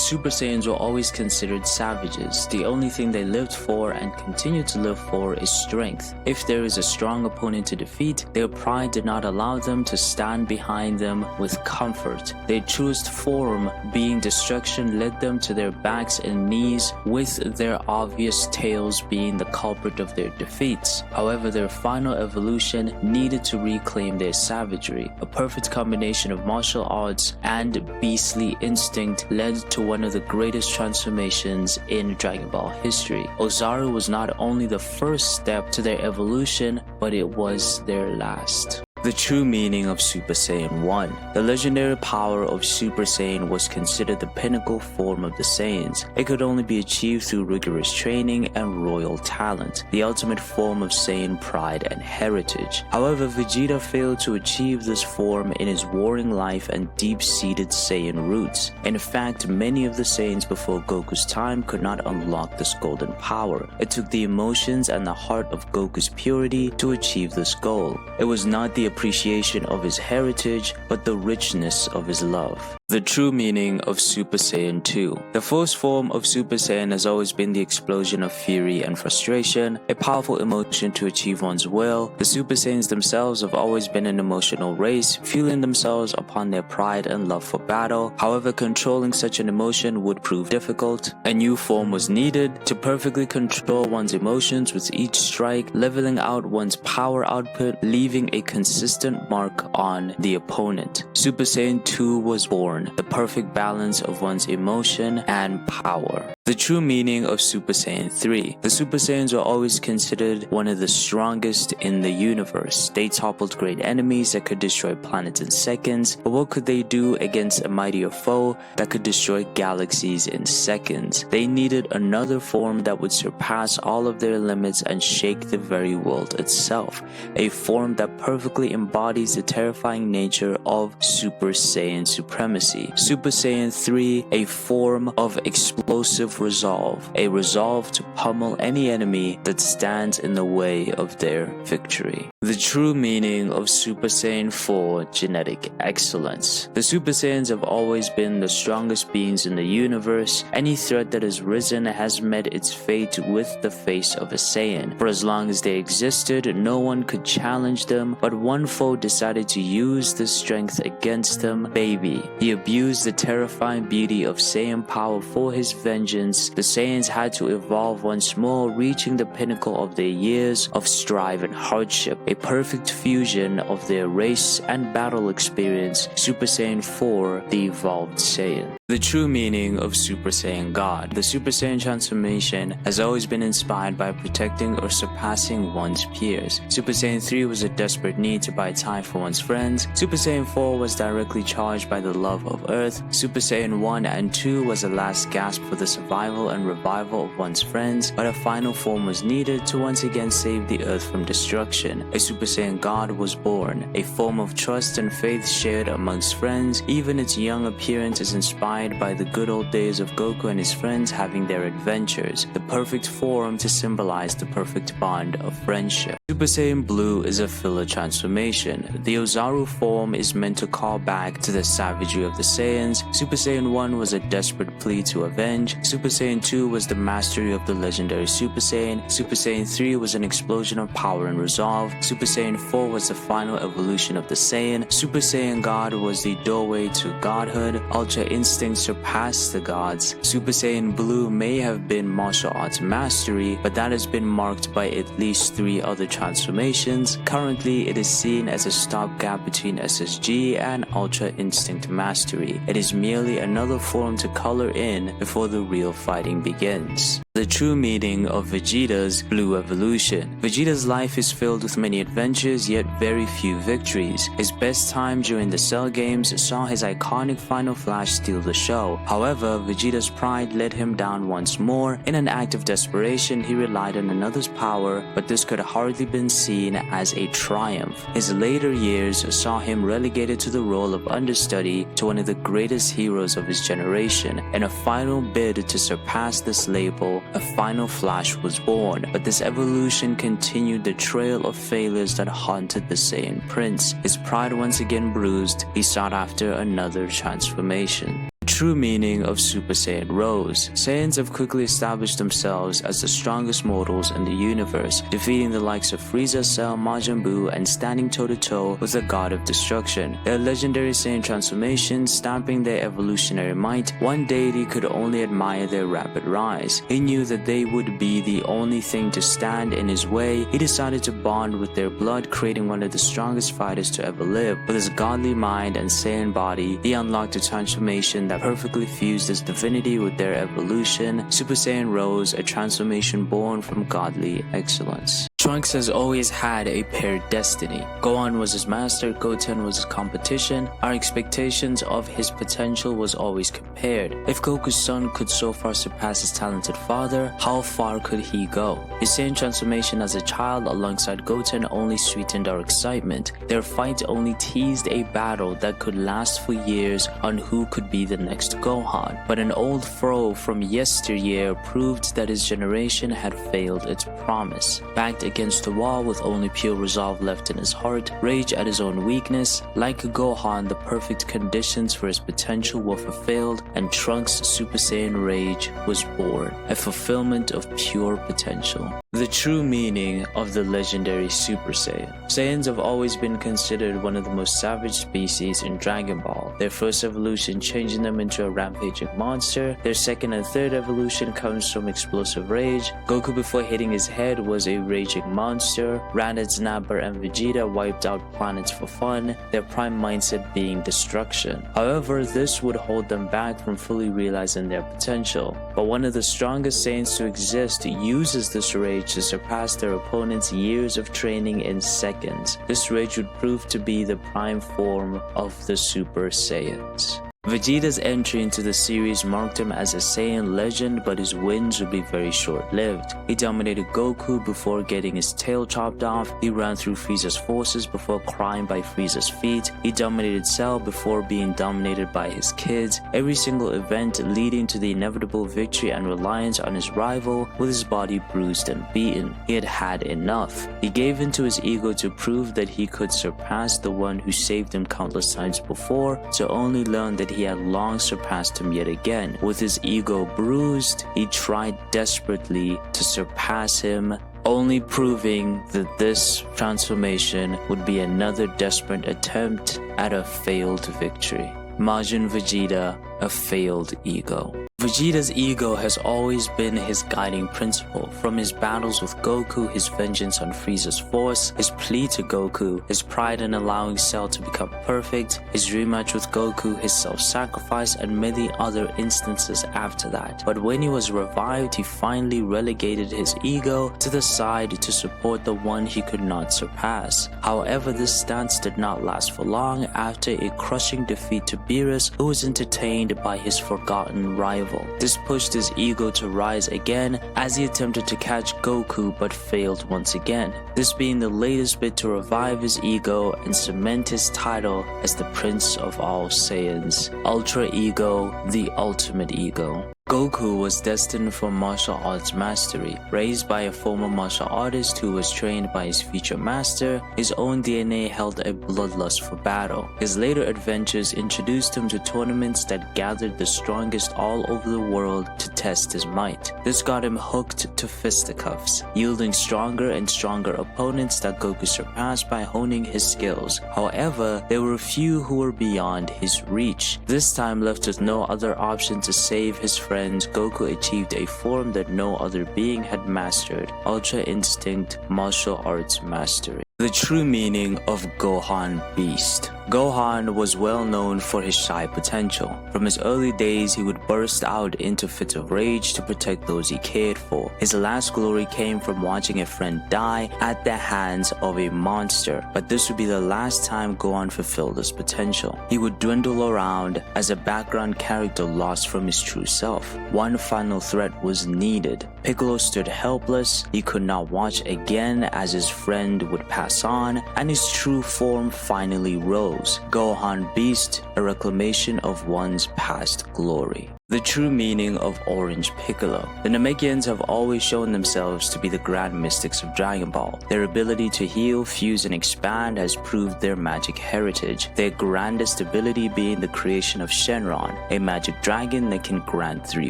Super Saiyans were always considered savages. The only thing they lived for and continue to live for is strength. If there is a strong opponent to defeat, their pride did not allow them to stand behind them with comfort. Their truest form, being destruction, led them to their backs and knees, with their obvious tails being the culprit of their defeats. However, their final evolution needed to reclaim their savagery. A perfect combination of martial arts and beastly instinct led to one of the greatest transformations in Dragon Ball history. Oozaru was not only the first step to their evolution, but it was their last. The true meaning of Super Saiyan 1. The legendary power of Super Saiyan was considered the pinnacle form of the Saiyans. It could only be achieved through rigorous training and royal talent, the ultimate form of Saiyan pride and heritage. However, Vegeta failed to achieve this form in his warring life and deep-seated Saiyan roots. In fact, many of the Saiyans before Goku's time could not unlock this golden power. It took the emotions and the heart of Goku's purity to achieve this goal. It was not the appreciation of his heritage, but the richness of his love. The true meaning of Super Saiyan 2. The first form of Super Saiyan has always been the explosion of fury and frustration, a powerful emotion to achieve one's will. The Super Saiyans themselves have always been an emotional race, fueling themselves upon their pride and love for battle. However, controlling such an emotion would prove difficult. A new form was needed to perfectly control one's emotions with each strike, leveling out one's power output, leaving a consistent mark on the opponent. Super Saiyan 2 was born, the perfect balance of one's emotion and power. The true meaning of Super Saiyan 3. The Super Saiyans were always considered one of the strongest in the universe. They toppled great enemies that could destroy planets in seconds, but what could they do against a mightier foe that could destroy galaxies in seconds? They needed another form that would surpass all of their limits and shake the very world itself. A form that perfectly embodies the terrifying nature of Super Saiyan supremacy. Super Saiyan 3, a form of explosive resolve, a resolve to pummel any enemy that stands in the way of their victory. The true meaning of Super Saiyan 4, genetic excellence. The Super Saiyans have always been the strongest beings in the universe. Any threat that has risen has met its fate with the face of a Saiyan. For as long as they existed, no one could challenge them, but one foe decided to use this strength against them, Baby. He abused the terrifying beauty of Saiyan power for his vengeance. The Saiyans had to evolve once more, reaching the pinnacle of their years of strife and hardship, a perfect fusion of their race and battle experience. Super Saiyan 4, the evolved Saiyan. The true meaning of Super Saiyan God. The Super Saiyan transformation has always been inspired by protecting or surpassing one's peers. Super Saiyan 3 was a desperate need to buy time for one's friends. Super Saiyan 4 was directly charged by the love of Earth. Super Saiyan 1 and 2 was a last gasp for the survival and revival of one's friends, but a final form was needed to once again save the Earth from destruction. A Super Saiyan God was born, a form of trust and faith shared amongst friends. Even its young appearance is inspired by the good old days of Goku and his friends having their adventures, the perfect form to symbolize the perfect bond of friendship. Super Saiyan Blue is a filler transformation. The Oozaru form is meant to call back to the savagery of the Saiyans. Super Saiyan 1 was a desperate plea to avenge. Super Saiyan 2 was the mastery of the legendary Super Saiyan. Super Saiyan 3 was an explosion of power and resolve. Super Saiyan 4 was the final evolution of the Saiyan. Super Saiyan God was the doorway to godhood. Ultra Instinct surpassed the gods. Super Saiyan Blue may have been martial arts mastery, but that has been marked by at least 3 other transformations. Currently, it is seen as a stopgap between SSG and Ultra Instinct mastery. It is merely another form to color in before the real fighting begins. The true meaning of Vegeta's Blue evolution. Vegeta's life is filled with many adventures, yet very few victories. His best time during the Cell games saw his iconic Final Flash steal the show. However, Vegeta's pride led him down once more. In an act of desperation, he relied on another's power, but this could hardly been seen as a triumph. His later years saw him relegated to the role of understudy to one of the greatest heroes of his generation. In a final bid to surpass this label, a Final Flash was born, but this evolution continued the trail of failures that haunted the Saiyan Prince. His pride once again bruised, he sought after another transformation. true meaning of Super Saiyan rose. Saiyans have quickly established themselves as the strongest mortals in the universe, defeating the likes of Frieza, Cell, Majin Buu, and standing toe-to-toe with the god of destruction. Their legendary Saiyan transformations stamping their evolutionary might, one deity could only admire their rapid rise. He knew that they would be the only thing to stand in his way. He decided to bond with their blood, creating one of the strongest fighters to ever live. With his godly mind and Saiyan body, he unlocked a transformation that perfectly fused his divinity with their evolution. Super Saiyan rose, a transformation born from godly excellence. Trunks has always had a paired destiny. Gohan was his master, Goten was his competition. Our expectations of his potential was always compared. If Goku's son could so far surpass his talented father, how far could he go? His Saiyan transformation as a child alongside Goten only sweetened our excitement. Their fight only teased a battle that could last for years on who could be the next Gohan. But an old foe from yesteryear proved that his generation had failed its promise. Backed against the wall with only pure resolve left in his heart, rage at his own weakness, like Gohan, the perfect conditions for his potential were fulfilled, and Trunks' Super Saiyan rage was born, a fulfillment of pure potential. The true meaning of the legendary Super Saiyan. Saiyans have always been considered one of the most savage species in Dragon Ball. Their first evolution changing them into a rampaging monster. Their second and third evolution comes from explosive rage. Goku before hitting his head was a raging monster. Raditz, Nappa, and Vegeta wiped out planets for fun, their prime mindset being destruction. However, this would hold them back from fully realizing their potential. But one of the strongest Saiyans to exist uses this rage to surpass their opponent's years of training in seconds. This rage would prove to be the prime form of the Super Saiyans. Vegeta's entry into the series marked him as a Saiyan legend, but his wins would be very short-lived. He dominated Goku before getting his tail chopped off. He ran through Frieza's forces before crying by Frieza's feet. He dominated Cell before being dominated by his kids. Every single event leading to the inevitable victory and reliance on his rival, with his body bruised and beaten. He had had enough. He gave in to his ego to prove that he could surpass the one who saved him countless times before, to only learn that he had long surpassed him yet again. With his ego bruised, he tried desperately to surpass him, only proving that this transformation would be another desperate attempt at a failed victory. Majin Vegeta, a failed ego. Vegeta's ego has always been his guiding principle. From his battles with Goku, his vengeance on Frieza's force, his plea to Goku, his pride in allowing Cell to become perfect, his rematch with Goku, his self-sacrifice, and many other instances after that. But when he was revived, he finally relegated his ego to the side to support the one he could not surpass. However, this stance did not last for long after a crushing defeat to Beerus, who was entertained by his forgotten rival. This pushed his ego to rise again as he attempted to catch Goku but failed once again, this being the latest bit to revive his ego and cement his title as the Prince of all Saiyans. Ultra Ego, the ultimate ego. Goku was destined for martial arts mastery. Raised by a former martial artist who was trained by his future master, his own DNA held a bloodlust for battle. His later adventures introduced him to tournaments that gathered the strongest all over the world to test his might. This got him hooked to fisticuffs, yielding stronger and stronger opponents that Goku surpassed by honing his skills. However, there were few who were beyond his reach. This time, left with no other option to save his friend, Goku achieved a form that no other being had mastered, Ultra Instinct Martial Arts Mastery. The true meaning of Gohan Beast. Gohan was well known for his shy potential. From his early days, he would burst out into fits of rage to protect those he cared for. His last glory came from watching a friend die at the hands of a monster, but this would be the last time Gohan fulfilled his potential. He would dwindle around as a background character lost from his true self. One final threat was needed. Piccolo stood helpless. He could not watch again as his friend would pass on, and his true form finally rose. Gohan Beast, a reclamation of one's past glory. The true meaning of Orange Piccolo. The Namekians have always shown themselves to be the grand mystics of Dragon Ball. Their ability to heal, fuse, and expand has proved their magic heritage, their grandest ability being the creation of Shenron, a magic dragon that can grant 3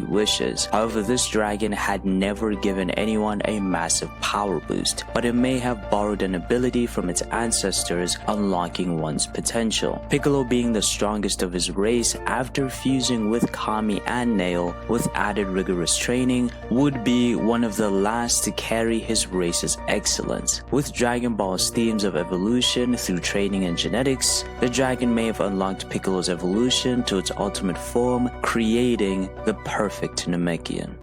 wishes. However, this dragon had never given anyone a massive power boost, but it may have borrowed an ability from its ancestors, unlocking one's potential. Piccolo, being the strongest of his race after fusing with Kami and Nail with added rigorous training, would be one of the last to carry his race's excellence. With Dragon Ball's themes of evolution through training and genetics, the dragon may have unlocked Piccolo's evolution to its ultimate form, creating the perfect Namekian.